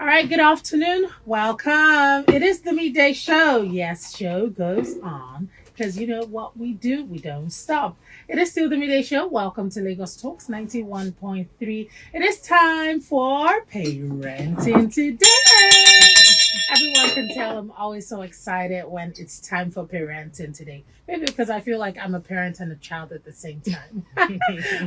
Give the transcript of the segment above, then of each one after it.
All right, good afternoon. Welcome. It is the Midday Show. Yes, show goes on because you know what we do, we don't stop. It is still the Midday Show. Welcome to Lagos Talks 91.3. It is time for Parenting Today. Everyone can tell I'm always so excited when it's time for parenting today. Maybe because I feel like I'm a parent and a child at the same time.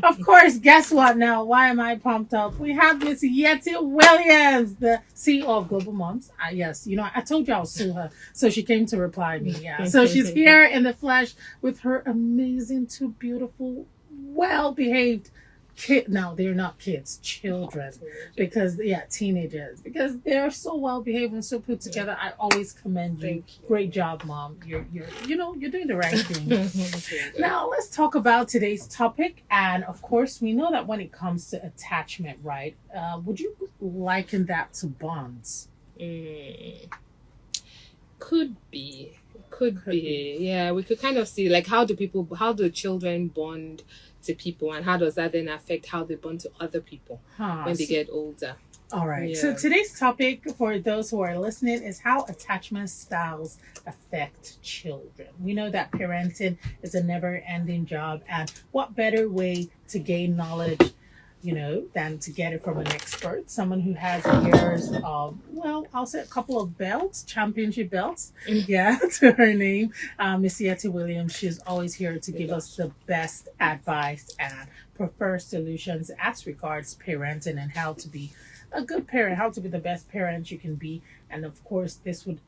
Of course, guess what now? Why am I pumped up? We have Miss Yetty Williams, the CEO of Global Moms. Yes, I told you I'll sue her. So she came to reply me. Yeah. So she's here in the flesh with her amazing, two beautiful, well-behaved now they're not kids, children, because teenagers, because they're so well behaved and so put together. I always commend you. Great job, Mom. You're doing the right thing. Now let's talk about today's topic, and of course we know that when it comes to attachment, right? Would you liken that to bonds? Could be. Yeah, we could kind of see like how do children bond to people, and how does that then affect how they bond to other people when they get older. All right. Yeah. So today's topic for those who are listening is how attachment styles affect children. We know that parenting is a never-ending job, and what better way to gain knowledge than to get it from an expert, someone who has years of, I'll say a couple of belts, championship belts, to her name, Miss Yetty Williams. She's always here to give us the best advice and prefer solutions as regards parenting and how to be a good parent, how to be the best parent you can be. And of course, this would,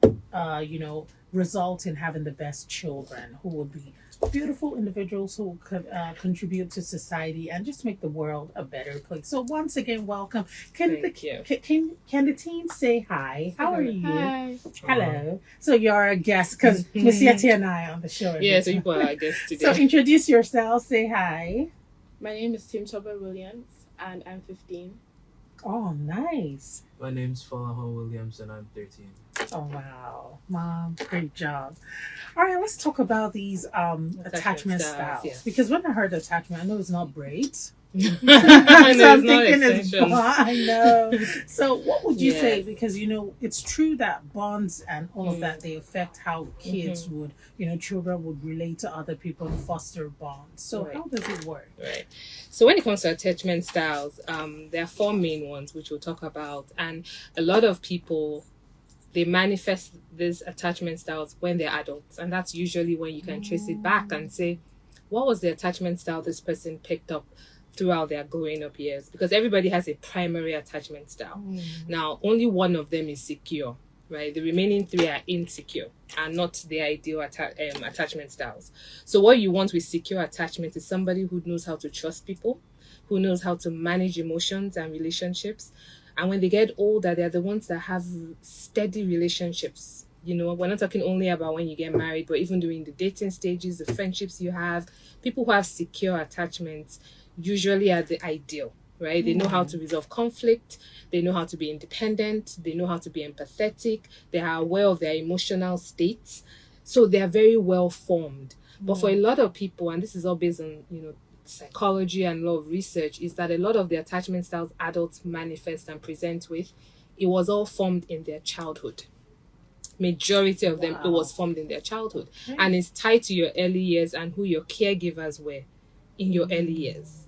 result in having the best children who would be beautiful individuals who could contribute to society and just make the world a better place. So once again, welcome. Can the team say hi? How are you? Hi. Hello. So you're a guest because Miss Yetty and I are on the show. Yeah, so you are a guest today. So introduce yourself. Say hi. My name is Tim Toba Williams, and I'm 15. Oh, nice. My name's Falahan Williams and I'm 13. Oh, wow. Mom, great job. All right, let's talk about these attachment styles. Yes. Because when I heard attachment, I know it's not braids. So I'm thinking it's bond. I know. So what would you say? Because, it's true that bonds and all of that, they affect how kids would, children would relate to other people and foster bonds. So how does it work? Right. So when it comes to attachment styles, there are four main ones, which we'll talk about. And a lot of people, they manifest these attachment styles when they're adults. And that's usually when you can trace it back and say, what was the attachment style this person picked up throughout their growing up years? Because everybody has a primary attachment style. Now, only one of them is secure, right? The remaining three are insecure and not the ideal attachment styles. So what you want with secure attachment is somebody who knows how to trust people, who knows how to manage emotions and relationships. And when they get older, they're the ones that have steady relationships. We're not talking only about when you get married, but even during the dating stages, the friendships you have, people who have secure attachments usually are the ideal, right? They know how to resolve conflict. They know how to be independent. They know how to be empathetic. They are aware of their emotional states. So they are very well formed. But for a lot of people, and this is all based on, psychology and a lot of research, is that a lot of the attachment styles adults manifest and present with, it was all formed in their childhood. Majority of them, it was formed in their childhood. And it's tied to your early years and who your caregivers were in your early years.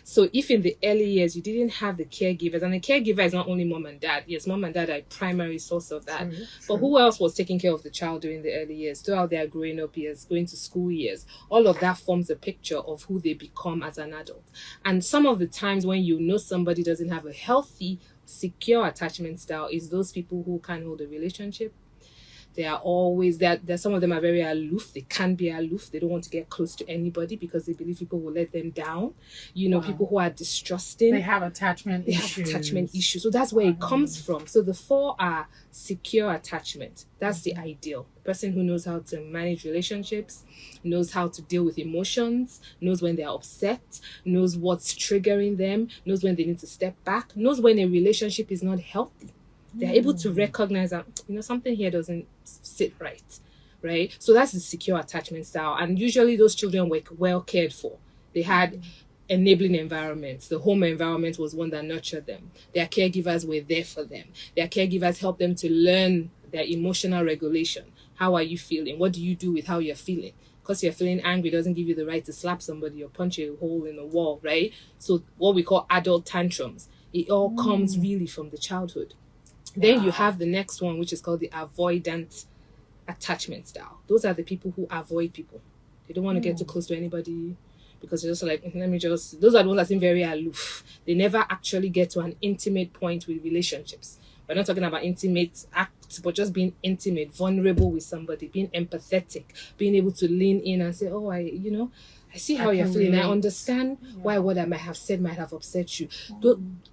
So if in the early years you didn't have the caregivers, and the caregiver is not only mom and dad. Yes, mom and dad are a primary source of that. But who else was taking care of the child during the early years, throughout their growing up years, going to school years? All of that forms a picture of who they become as an adult. And some of the times when somebody doesn't have a healthy, secure attachment style is those people who can't hold a relationship. They are always there. Some of them are very aloof. They can be aloof. They don't want to get close to anybody because they believe people will let them down. People who are distrusting. They have attachment issues. So that's where it comes from. So the four are secure attachment. That's the ideal. The person who knows how to manage relationships, knows how to deal with emotions, knows when they're upset, knows what's triggering them, knows when they need to step back, knows when a relationship is not healthy. They're able to recognize that, something here doesn't sit right? So that's the secure attachment style. And usually those children were well cared for. They had enabling environments. The home environment was one that nurtured them. Their caregivers were there for them. Their caregivers helped them to learn their emotional regulation. How are you feeling? What do you do with how you're feeling? Because you're feeling angry doesn't give you the right to slap somebody or punch a hole in the wall, right? So what we call adult tantrums, it all comes really from the childhood. Then you have the next one, which is called the avoidant attachment style. Those are the people who avoid people. They don't want to get too close to anybody because they're just like, those are the ones that seem very aloof. They never actually get to an intimate point with relationships. We're not talking about intimate acts, but just being intimate, vulnerable with somebody, being empathetic, being able to lean in and say, oh, I see how you're feeling. I understand why what I might have said might have upset you.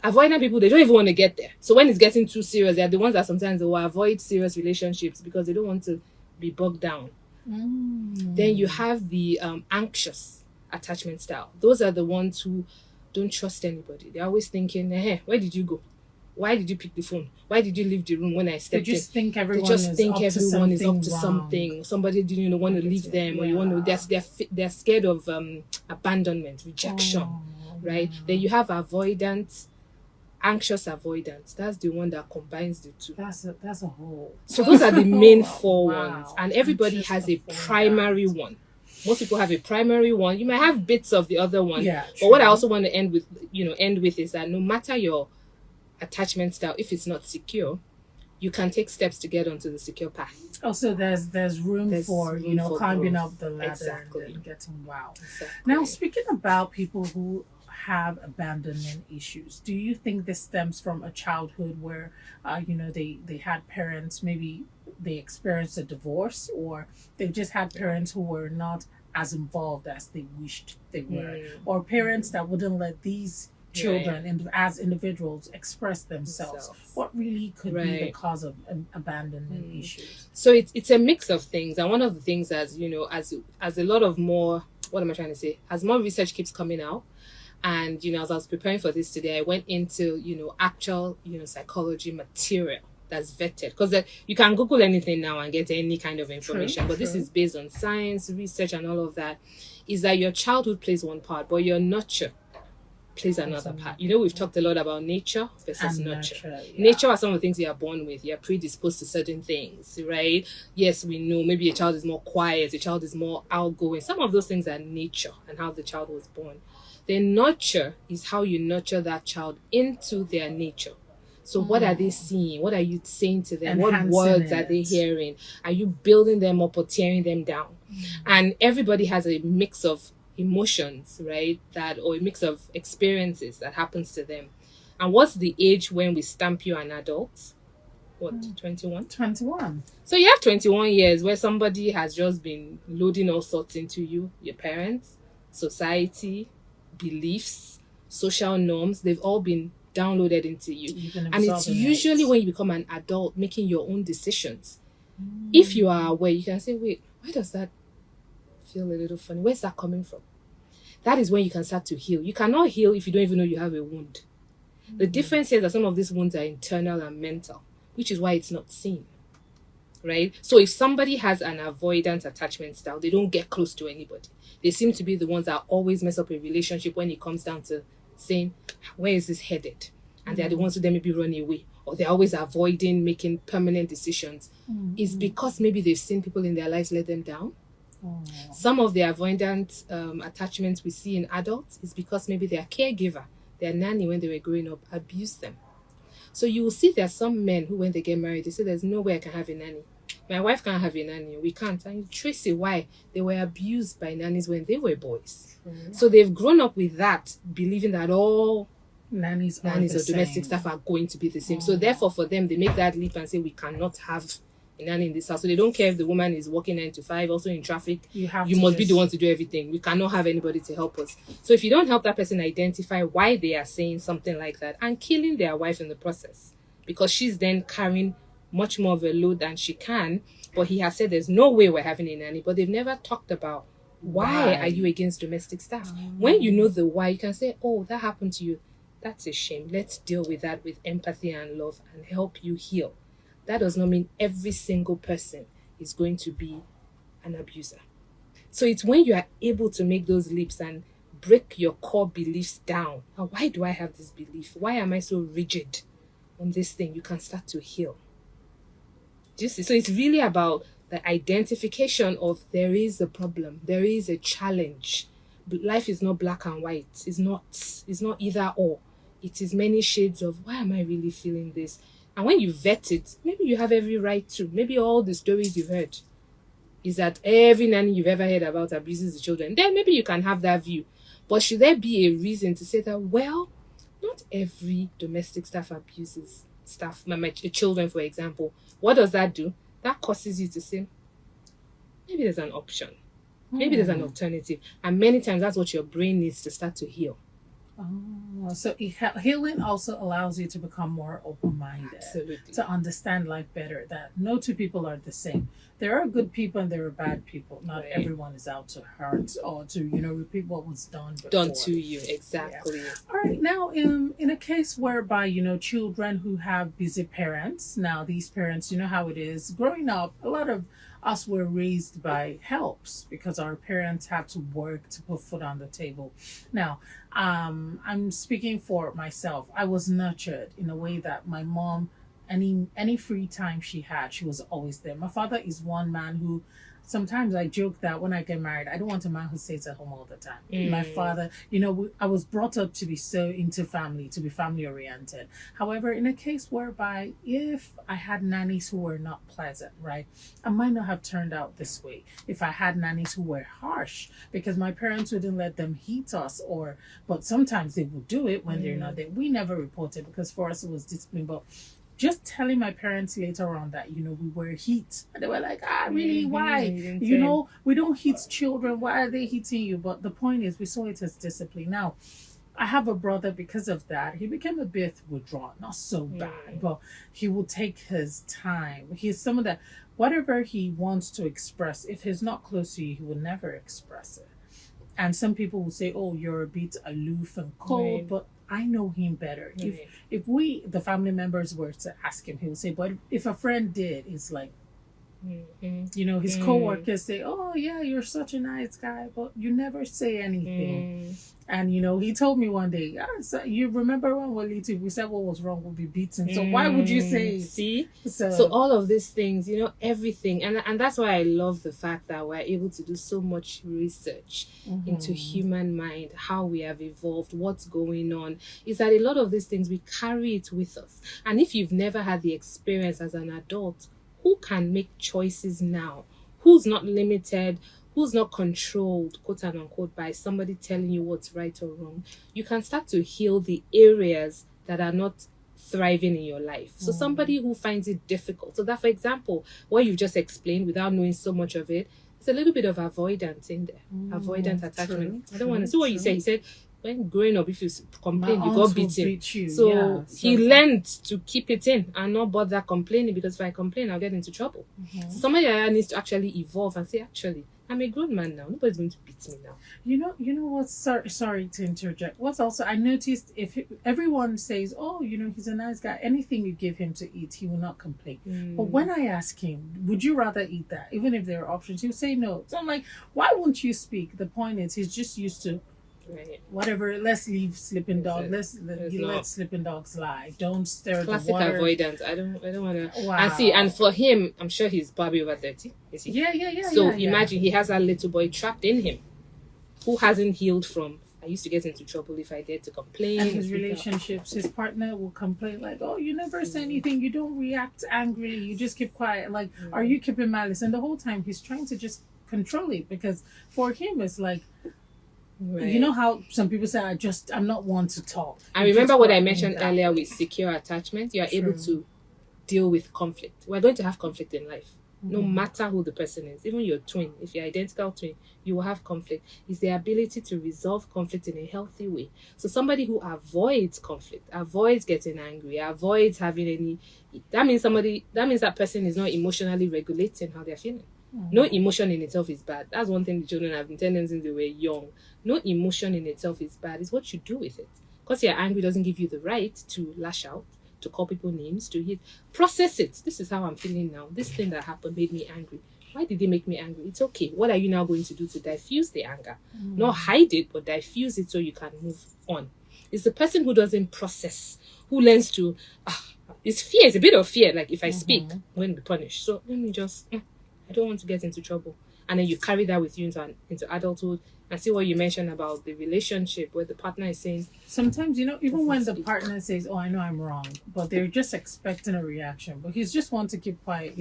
Avoidant people, they don't even want to get there. So when it's getting too serious, they're the ones that sometimes they will avoid serious relationships because they don't want to be bogged down. Then you have the anxious attachment style. Those are the ones who don't trust anybody. They're always thinking, hey, where did you go? Why did you pick the phone? Why did you leave the room when I stepped in? They just think everyone is up to something. Somebody didn't want to leave them, or you want to. They're scared of abandonment, rejection, right? Then you have anxious avoidance. That's the one that combines the two. That's a whole. So those are the main four ones, and everybody has a primary one. Most people have a primary one. You might have bits of the other one. Yeah. But what I also want to end with is that no matter your attachment style, if it's not secure, you can take steps to get onto the secure path. Oh, so there's room for climbing growth. up the ladder Exactly. and getting Exactly. Now, speaking about people who have abandonment issues, do you think this stems from a childhood where they had parents, maybe they experienced a divorce, or they just had parents who were not as involved as they wished they were, or parents that wouldn't let these children and as individuals express themselves? What really could be the cause of abandonment issues? So it's a mix of things, and one of the things, as a lot of more, what am I trying to say, as more research keeps coming out, and as I was preparing for this today, I went into actual psychology material that's vetted, because you can Google anything now and get any kind of information. But this is based on science, research, and all of that. Is that your childhood plays one part, but your nurture plays another part. We've talked a lot about nature versus nurture. Nature are some of the things you are born with. You're predisposed to certain things, right? Yes, we know maybe a child is more quiet, a child is more outgoing. Some of those things are nature and how the child was born. Then nurture is how you nurture that child into their nature. So what are they seeing? What are you saying to them? What words are they hearing? Are you building them up or tearing them down? And everybody has a mix of emotions, right? Or a mix of experiences that happens to them. And what's the age when we stamp you an adult? What, 21? 21. So you have 21 years where somebody has just been loading all sorts into you, your parents, society, beliefs, social norms. They've all been downloaded into you. And it's usually when you become an adult making your own decisions. If you are aware, you can say, wait, why does that feel a little funny? Where's that coming from? That is when you can start to heal. You cannot heal if you don't even know you have a wound. The difference here is that some of these wounds are internal and mental, which is why it's not seen, right? So if somebody has an avoidant attachment style, they don't get close to anybody. They seem to be the ones that always mess up a relationship when it comes down to saying, where is this headed? And they're the ones who then maybe run away, or they're always avoiding making permanent decisions. It's because maybe they've seen people in their lives let them down. Some of the avoidant attachments we see in adults is because maybe their caregiver, their nanny when they were growing up, abused them. So you will see there are some men who, when they get married, they say, there's no way I can have a nanny. My wife can't have a nanny. We can't. And you trace it why. They were abused by nannies when they were boys. So they've grown up with that, believing that all nannies or domestic staff are going to be the same. So therefore, for them, they make that leap and say, we cannot have a nanny in this house. So they don't care if the woman is working 9 to 5, also in traffic. You must be the one to do everything. We cannot have anybody to help us. So if you don't help that person identify why they are saying something like that and killing their wife in the process, because she's then carrying much more of a load than she can, but he has said there's no way we're having a nanny, but they've never talked about why are you against domestic staff. When you know the why, you can say, oh, that happened to you. That's a shame. Let's deal with that with empathy and love and help you heal. That does not mean every single person is going to be an abuser. So it's when you are able to make those leaps and break your core beliefs down. And why do I have this belief? Why am I so rigid on this thing? You can start to heal. Do you see? So it's really about the identification of there is a problem, there is a challenge. Life is not black and white. It's not either or. It is many shades of why am I really feeling this? And when you vet it, maybe you have every right to. Maybe all the stories you've heard is that every nanny you've ever heard about abuses the children. Then maybe you can have that view. But should there be a reason to say that, well, not every domestic staff abuses staff, my children, for example? What does that do? That causes you to say, maybe there's an option. Maybe there's an alternative. And many times that's what your brain needs to start to heal. Oh, so healing also allows you to become more open-minded. Absolutely. To understand life better, that no two people are the same. There are good people and there are bad people. Not Right. everyone is out to hurt or to, repeat what was done before. Done to you, exactly. All right, now in a case whereby, children who have busy parents, now these parents, you know how it is. Growing up, a lot of us were raised by helps because our parents had to work to put food on the table. Now, I'm speaking for myself. I was nurtured in a way that my mom, any free time she had, she was always there. My father is one man who, sometimes I joke that when I get married, I don't want a man who stays at home all the time. My father, I was brought up to be so into family, to be family oriented. However, in a case whereby if I had nannies who were not pleasant, right, I might not have turned out this way. If I had nannies who were harsh, because my parents wouldn't let them hit us, but sometimes they would do it when they're not there. We never reported because for us it was discipline, but just telling my parents later on that, we were hit. And they were like, really? Why? We don't hit children. Why are they hitting you? But the point is, we saw it as discipline. Now, I have a brother because of that. He became a bit withdrawn. Not so bad, but he will take his time. He's some of that. Whatever he wants to express, if he's not close to you, he will never express it. And some people will say, oh, you're a bit aloof and cold, Right. but I know him better. Right. If we, the family members, were to ask him, he would say, but if a friend did, it's like, his co-workers say, oh yeah, you're such a nice guy, but you never say anything. And he told me one day, so you remember when we said what was wrong, we'll be beaten. So why would you say it? See? So So all of these things, everything. And that's why I love the fact that we're able to do so much research into human mind, how we have evolved, what's going on, is that a lot of these things, we carry it with us. And if you've never had the experience as an adult, who can make choices now? Who's not limited? Who's not controlled, quote and unquote, by somebody telling you what's right or wrong? You can start to heal the areas that are not thriving in your life. So somebody who finds it difficult. So that, for example, what you just explained without knowing so much of it, it's a little bit of avoidance in there. Avoidance attachment. I don't want to see what you say. He said, when growing up, if you complain, you got beaten. beat you. So Yeah, he learned to keep it in and not bother complaining, because if I complain, I'll get into trouble. Somebody needs to actually evolve and say, actually, I'm a grown man now. Nobody's going to beat me now. You know what? Sorry to interject. What's also, I noticed, everyone says, oh, he's a nice guy. Anything you give him to eat, he will not complain. But when I ask him, would you rather eat that? Even if there are options, he'll say no. So I'm like, why won't you speak? The point is, he's just used to Right. whatever. Let's leave sleeping dog. Let sleeping dogs lie. Don't stir Classic the water. avoidance. I don't want to. Wow. And see, and for him, I'm sure he's probably over 30. Is he? Yeah. So yeah. imagine he has that little boy trapped in him, who hasn't healed from. I used to get into trouble if I dared to complain. And his speak up. relationships, his partner will complain like, oh, you never say anything, you don't react angrily, you just keep quiet. Like, are you keeping malice? And the whole time he's trying to just control it, because for him it's like, Right. you know how some people say, I'm not one to talk. I remember what I mentioned earlier with secure attachment. You are able to deal with conflict. We're going to have conflict in life. No matter who the person is, even your twin, if you're identical twin, you will have conflict. It's the ability to resolve conflict in a healthy way. So somebody who avoids conflict, avoids getting angry, avoids having any, that means that person is not emotionally regulating how they're feeling. No emotion in itself is bad. That's one thing the children have been telling them since they were young. No emotion in itself is bad. It's what you do with it. Because you're angry doesn't give you the right to lash out, to call people names, to hit. Process it. This is how I'm feeling now. This thing that happened made me angry. Why did they make me angry? It's okay. What are you now going to do to diffuse the anger? Not hide it, but diffuse it so you can move on. It's the person who doesn't process, who learns to, it's fear, it's a bit of fear. Like if I speak, I'm going to be punished. So let me just, I don't want to get into trouble. And then you carry that with you into adulthood. And see what you mentioned about the relationship where the partner is saying. Sometimes, even when the partner says, "Oh, I know I'm wrong," but they're just expecting a reaction. But he's just want to keep quiet.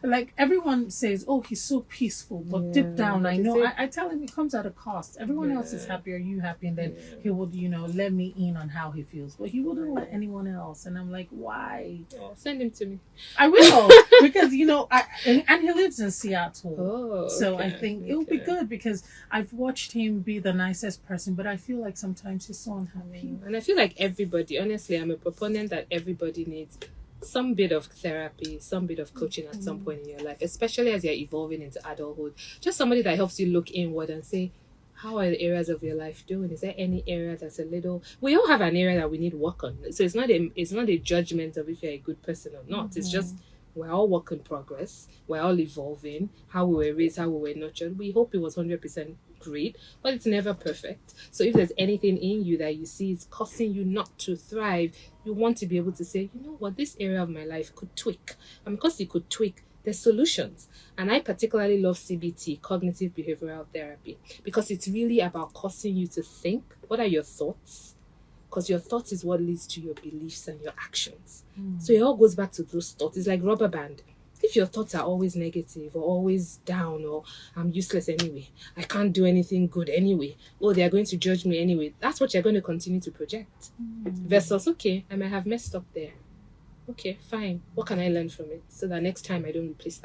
Like everyone says, "Oh, he's so peaceful," but deep down, I know. I tell him it comes at a cost. Everyone else is happy. Are you happy? And then he would, let me in on how he feels, but he wouldn't let anyone else. And I'm like, why? Oh, send him to me. I will because and he lives in Seattle. Oh, so I think it will be good because I've watched him be the nicest person, but I feel like sometimes he's so unhappy. And I feel like everybody, honestly, I'm a proponent that everybody needs some bit of therapy, some bit of coaching at some point in your life, especially as you're evolving into adulthood. Just somebody that helps you look inward and say, how are the areas of your life doing? Is there any area that's a little... We all have an area that we need work on. So it's not a judgment of if you're a good person or not. It's just we're all work in progress. We're all evolving. How we were raised, how we were nurtured. We hope it was 100% great, but it's never perfect. So if there's anything in you that you see is causing you not to thrive, you want to be able to say, you know what, this area of my life could tweak. And because it could tweak, there's solutions. And I particularly love CBT, cognitive behavioral therapy, because it's really about causing you to think. What are your thoughts? Because your thoughts is what leads to your beliefs and your actions. So it all goes back to those thoughts. It's like rubber band. If your thoughts are always negative or always down or I'm useless anyway, I can't do anything good anyway, or they're going to judge me anyway, that's what you're going to continue to project. Versus, okay, I might have messed up there. Okay, fine. What can I learn from it so that next time I don't repeat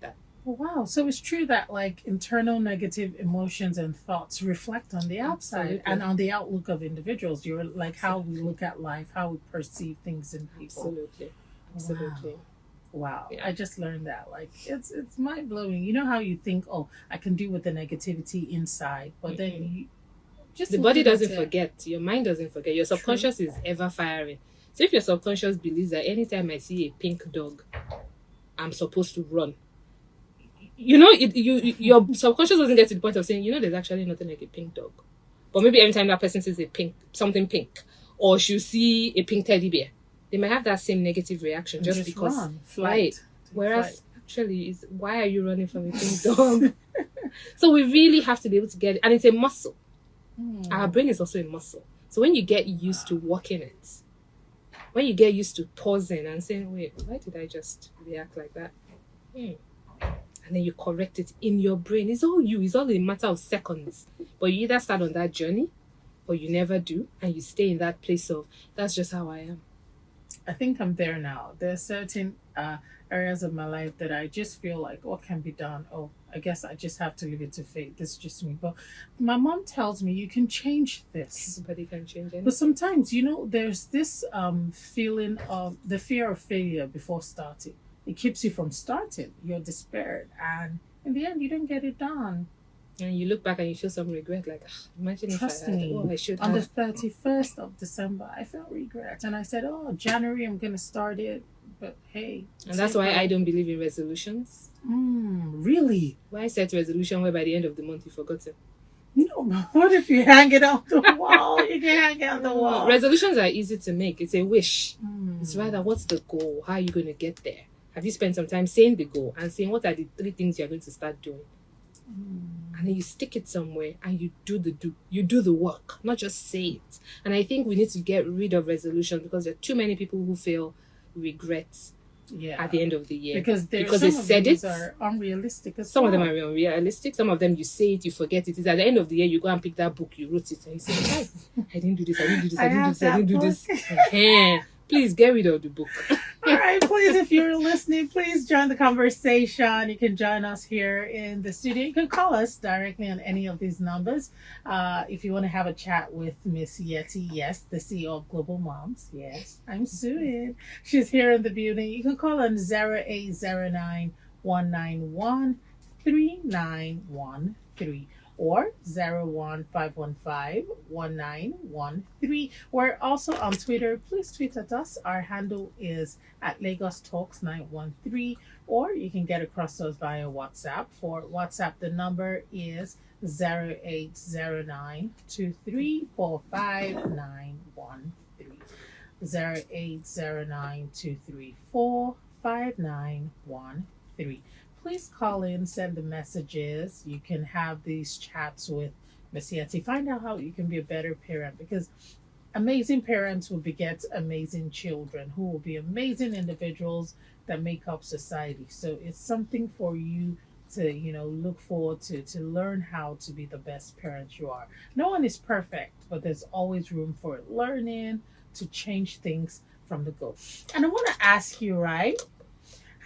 that? Oh, wow. So it's true that like internal negative emotions and thoughts reflect on the outside and on the outlook of individuals. You're like how we look at life, how we perceive things in people. Absolutely. Wow. Yeah. I just learned that. Like it's mind blowing. You know how you think, oh, I can deal with the negativity inside, but then you just the body doesn't forget, your mind doesn't forget, your subconscious is ever firing. So if your subconscious believes that anytime I see a pink dog, I'm supposed to run, your subconscious doesn't get to the point of saying, there's actually nothing like a pink dog. But maybe every time that person sees something pink, or she'll see a pink teddy bear, they might have that same negative reaction just because. Run, right. Whereas actually, why are you running from a pink dog? So we really have to be able to get it. And it's a muscle. Our brain is also a muscle. So when you get used to working it, when you get used to pausing and saying, wait, why did I just react like that? And then you correct it in your brain. It's all a matter of seconds. But you either start on that journey or you never do. And you stay in that place of, that's just how I am. I think I'm there now. There are certain areas of my life that I just feel like, what can be done? Oh, I guess I just have to leave it to fate. This is just me. But my mom tells me you can change this. Everybody can change it. But sometimes, there's this feeling of the fear of failure before starting. It keeps you from starting. You're despaired. And in the end, you don't get it done. And you look back and you feel some regret. Like, imagine Trust if me, I should on have. the 31st of December, I felt regret. And I said, January, I'm going to start it. But hey. And that's why I don't believe in resolutions. Really? Why set resolution where by the end of the month you've forgotten? What if you hang it on the wall? You can hang it on the wall. Resolutions are easy to make. It's a wish. It's rather, what's the goal? How are you going to get there? Have you spent some time saying the goal and saying what are the 3 things you're going to start doing? And then you stick it somewhere and you do the work, not just say it. And I think we need to get rid of resolutions because there are too many people who feel regrets at the end of the year. Because they said it are unrealistic as some well. of them are unrealistic. Some of them you say it, you forget it. It's at the end of the year you go and pick that book, you wrote it and you say, I didn't do this, I didn't do this. Please get rid of the book. All right, please, if you're listening, please join the conversation. You can join us here in the studio. You can call us directly on any of these numbers. If you want to have a chat with Miss Yetty, yes, the CEO of Global Moms. Yes, I'm suing. She's here in the building. You can call on 0809 191 3913. or 015151913. We're also on Twitter. Please tweet at us. Our handle is at Lagos Talks 913, or you can get across to us via WhatsApp. For WhatsApp, the number is 0809234591. 0809234591. Please call in, send the messages. You can have these chats with Miss Yetty. Find out how you can be a better parent, because amazing parents will beget amazing children who will be amazing individuals that make up society. So it's something for you to, look forward to learn how to be the best parent you are. No one is perfect, but there's always room for learning to change things from the go. And I want to ask you, right?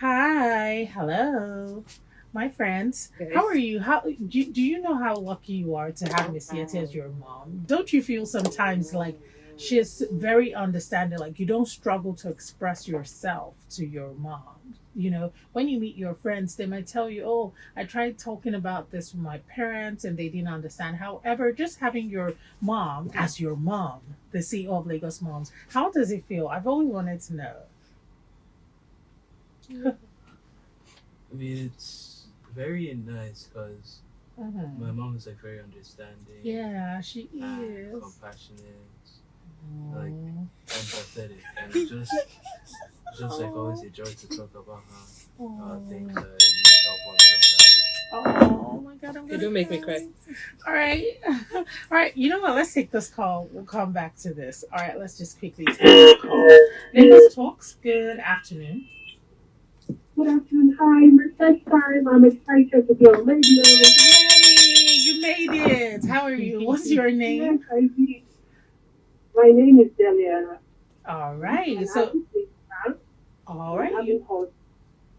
Hi, hello, my friends. Yes. How are you? How do you know how lucky you are to have Miss Yeti as your mom? Don't you feel sometimes like she's very understanding, like you don't struggle to express yourself to your mom? When you meet your friends, they might tell you, oh, I tried talking about this with my parents and they didn't understand. However, just having your mom as your mom, the CEO of Lagos Moms, how does it feel? I've always wanted to know. I mean, it's very nice because my mom is like very understanding. Yeah, she and is. compassionate, like empathetic, and it's just like always a joy to talk about her things that need help on sometimes. Oh my God, I'm You gonna don't make me cry. All right. All right. You know what? Let's take this call. We'll come back to this. All right. Let's just quickly take this call. Lagos Talks. Good afternoon. Good afternoon. Hi, my first time. I'm excited to be on radio. Yay! You made it. How are you? What's your Yes, name? I did. My name is Delia. All right. And So, I'm all right. having called.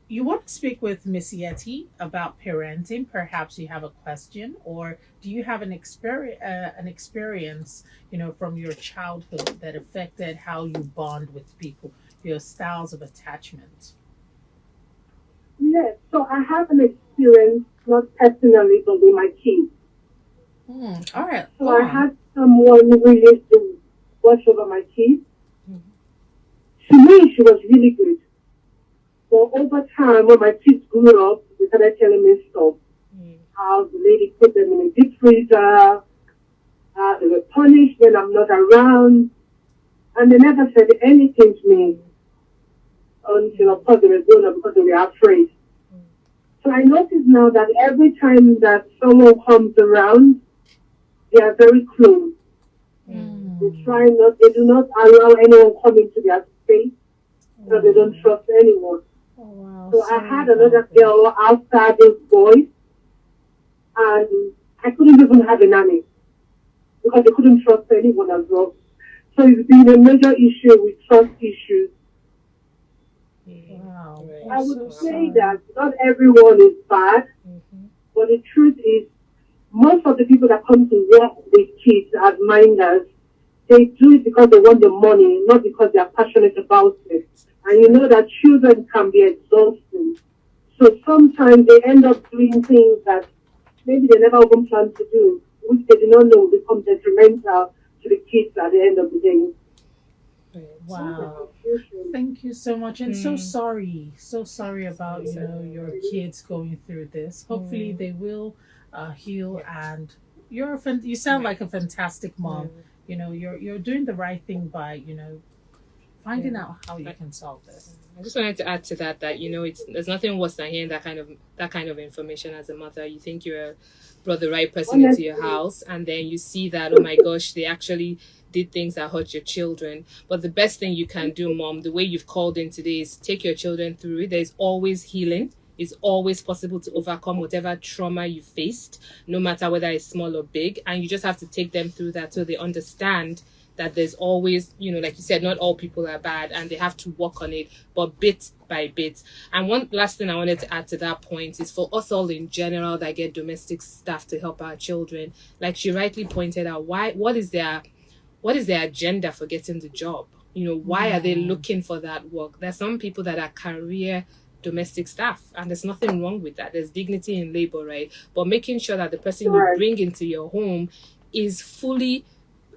You want to speak with Miss Yetty about parenting? Perhaps you have a question, or do you have an experience, from your childhood that affected how you bond with people, your styles of attachment? Yes, so I have an experience, not personally, but with my kids. All right. So Go I on. had someone who used to watch over my kids. To me, she was really good. But over time, when my kids grew up, they started telling me stuff. How the lady put them in a deep freezer, how they were punished when I'm not around. And they never said anything to me until, of course, they were grown up because they were afraid. So I notice now that every time that someone comes around, they are very close. They do not allow anyone come into their space because they don't trust anyone. Oh, wow. So I Sorry had about another that. girl outside those boys, and I couldn't even have a nanny because they couldn't trust anyone as well. So it's been a major issue with trust issues. Wow. Right. I I'm would so say sorry. that not everyone is bad, but the truth is, most of the people that come to work with kids as minders, they do it because they want the money, not because they are passionate about it. And you know that children can be exhausting. So sometimes they end up doing things that maybe they never even planned to do, which they do not know will become detrimental to the kids at the end of the day. Wow. Thank you so much, and so sorry about your kids going through this. Hopefully they will heal, and you sound like a fantastic mom. You're doing the right thing by finding out how you can solve this. I just wanted to add to that there's nothing worse than hearing that kind of information as a mother. You think you brought the right person into your house, and then you see that, oh my gosh, they actually did things that hurt your children. But the best thing you can do, mom, the way you've called in today, is take your children through it. There's always healing. It's always possible to overcome whatever trauma you faced, no matter whether it's small or big. And you just have to take them through that so they understand that there's always, like you said, not all people are bad, and they have to work on it, but bit by bit. And one last thing I wanted to add to that point is for us all in general that get domestic staff to help our children, like she rightly pointed out, what is their agenda for getting the job? Why are they looking for that work? There's some people that are career domestic staff, and there's nothing wrong with that. There's dignity in labor, right? But making sure that the person you Right. bring into your home is fully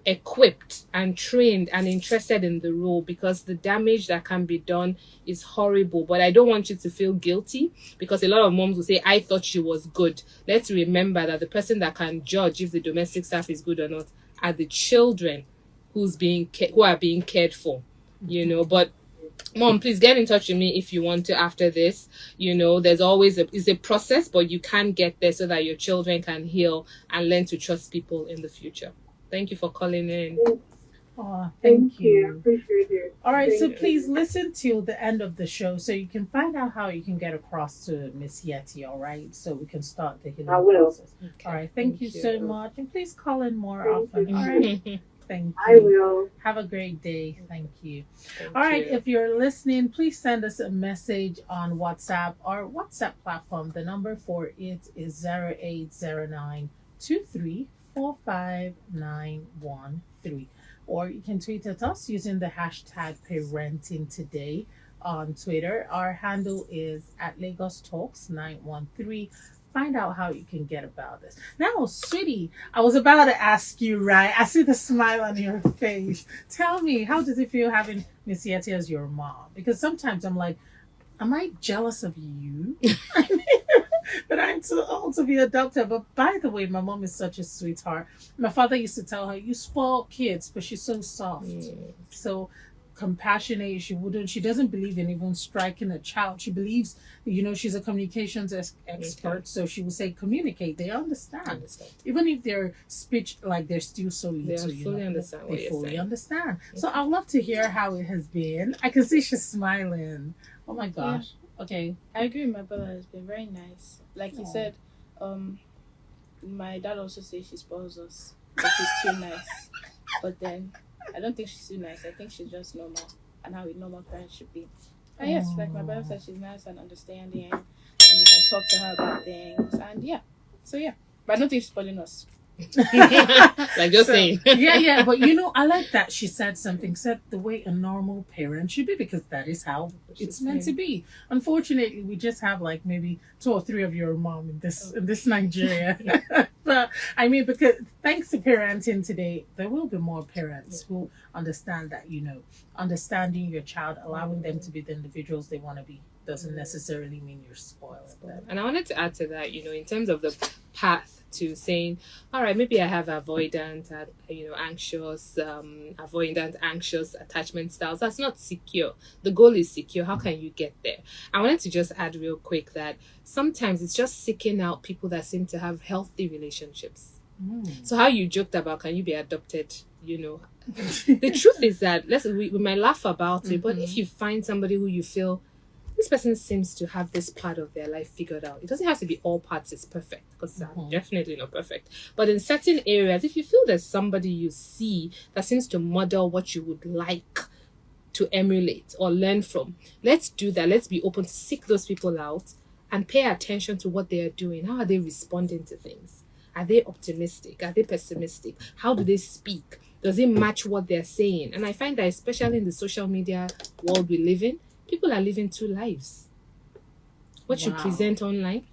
equipped and trained and interested in the role, because the damage that can be done is horrible. But I don't want you to feel guilty, because a lot of moms will say, I thought she was good. Let's remember that the person that can judge if the domestic staff is good or not are the children who are being cared for, But Mom, please get in touch with me if you want to after this. There's always it's a process, but you can get there so that your children can heal and learn to trust people in the future. Thank you for calling in. Oh, Thank you. I appreciate it. All right, so Thank please you. listen till the end of the show so you can find out how you can get across to Miss Yetty, all right? So we can start the healing I will. process. All right, thank you so much. And please call in more Thank often. you. All right, thank you. I will. Have a great day. Thank you. Thank All right, you. if you're listening, please send us a message on WhatsApp. Our WhatsApp platform, the number for it is 080923459113. Or you can tweet at us using the hashtag parentingtoday on Twitter. Our handle is at Lagos Talks 913. Find out how you can get about this. Now, sweetie, I was about to ask you, right? I see the smile on your face. Tell me, how does it feel having Miss Yetty as your mom? Because sometimes I'm like, am I jealous of you? But I'm too old to be adopted. But by the way, my mom is such a sweetheart. My father used to tell her, you spoil kids, but she's so soft. So compassionate. She doesn't believe in even striking a child. She believes, she's a communications expert. So she will say, communicate. They understand. Even if their speech, like they're still so little, They fully understand what they you're fully saying. understand. So I'd love to hear how it has been. I can see she's smiling. Oh my gosh. Okay. I agree with my brother. It's been very nice. Like he Aw. said, my dad also says she spoils us, but she's too nice. But then I don't think she's too nice. I think she's just normal, and how a normal parent should be. And yes, like my brother said, she's nice and understanding, and you can talk to her about things. And so but I don't think she's spoiling us. Like you're saying. yeah, but I like that she said the way a normal parent should be, because that is how it's meant to be. Unfortunately, we just have like maybe 2 or 3 of your mom in this Nigeria. But I mean, because thanks to parenting today, there will be more parents who understand that, understanding your child, allowing them to be the individuals they want to be, doesn't necessarily mean you're spoiling them. And I wanted to add to that, in terms of the path to saying, all right, maybe I have avoidant, anxious, anxious attachment styles. That's not secure. The goal is secure. How can you get there? I wanted to just add real quick that sometimes it's just seeking out people that seem to have healthy relationships. So how you joked about, can you be adopted? The truth is that we might laugh about it, but if you find somebody who you feel, this person seems to have this part of their life figured out. It doesn't have to be all parts is perfect, because I'm definitely not perfect. But in certain areas, if you feel there's somebody you see that seems to model what you would like to emulate or learn from, let's do that. Let's be open to seek those people out and pay attention to what they are doing. How are they responding to things? Are they optimistic? Are they pessimistic? How do they speak? Does it match what they're saying? And I find that especially in the social media world we live in, people are living 2 lives. What you present online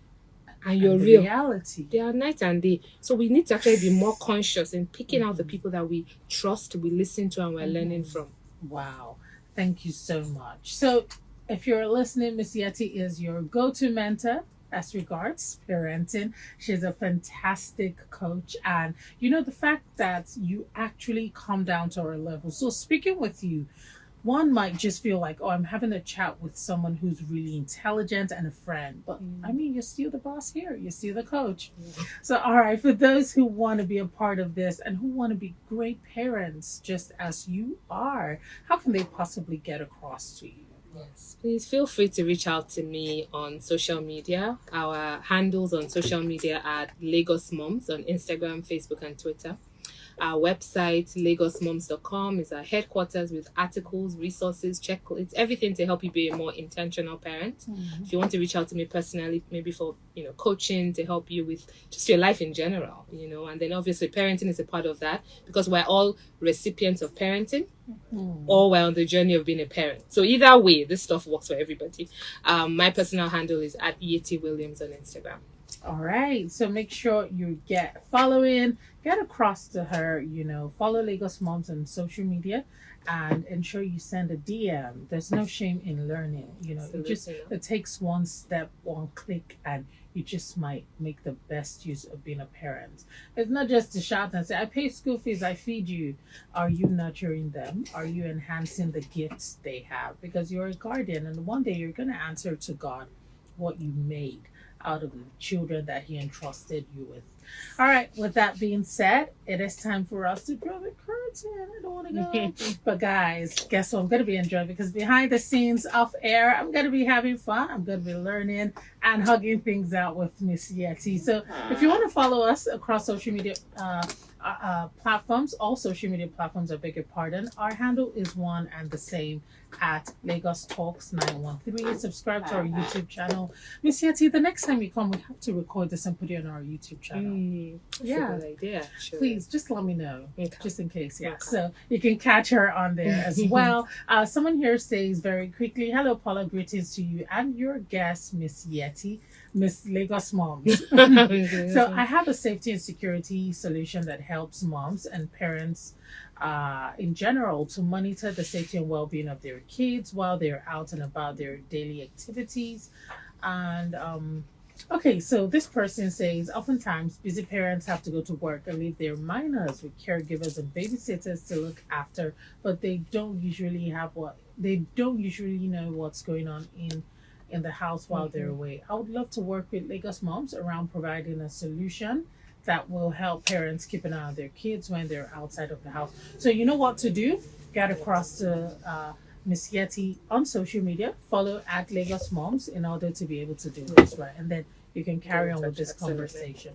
and your the real reality. They are night and day. So we need to actually be more conscious in picking out the people that we trust, we listen to, and we're learning from. Wow. Thank you so much. So if you're listening, Miss Yetty is your go-to mentor as regards parenting. She's a fantastic coach. And the fact that you actually come down to her level. So speaking with you, one might just feel like, I'm having a chat with someone who's really intelligent and a friend. But I mean, you're still the boss here. You're still the coach. So, all right, for those who want to be a part of this and who want to be great parents just as you are, how can they possibly get across to you? Yes, please feel free to reach out to me on social media. Our handles on social media are Lagos Moms on Instagram, Facebook, and Twitter. Our website, lagosmoms.com, is our headquarters with articles, resources, checklists, everything to help you be a more intentional parent. If you want to reach out to me personally, maybe for coaching to help you with just your life in general, and then obviously parenting is a part of that, because we're all recipients of parenting, or we're on the journey of being a parent. So either way, this stuff works for everybody. My personal handle is at Yetty Williams on Instagram. All right. So make sure you get across to her, follow Lagos Moms on social media, and ensure you send a DM. There's no shame in learning. It takes one step, one click, and you just might make the best use of being a parent. It's not just to shout and say, I pay school fees, I feed you. Are you nurturing them? Are you enhancing the gifts they have? Because you're a guardian, and one day you're going to answer to God what you made out of the children that he entrusted you with. All right, with that being said, it is time for us to draw the curtain. I don't want to go. But guys, guess what I'm going to be enjoying? Because behind the scenes, off air, I'm going to be having fun. I'm going to be learning and hugging things out with Miss Yetty. So if you want to follow us across social media platforms, all social media platforms, I beg your pardon, our handle is one and the same, at Lagos Talks 913. Subscribe to our YouTube channel. Miss Yetty, the next time you come, we have to record this and put it on our YouTube channel. That's a good idea. Sure. Please, just let me know, Okay. just in case. Yeah, Okay. so you can catch her on there as well. Someone here says very quickly, hello, Paula, greetings to you and your guest, Miss Yetty, Miss Lagos Moms. So I have a safety and security solution that helps moms and parents in general to monitor the safety and well-being of their kids while they're out and about their daily activities. And okay, so this person says oftentimes busy parents have to go to work and leave their minors with caregivers and babysitters to look after, but they don't usually know what's going on in the house while they're away. I would love to work with Lagos Moms around providing a solution that will help parents keep an eye on their kids when they're outside of the house. So you know what to do. Get across to Miss Yetty on social media. Follow at Lagos Moms in order to be able to do this, right? And then you can carry on with this Absolutely. conversation.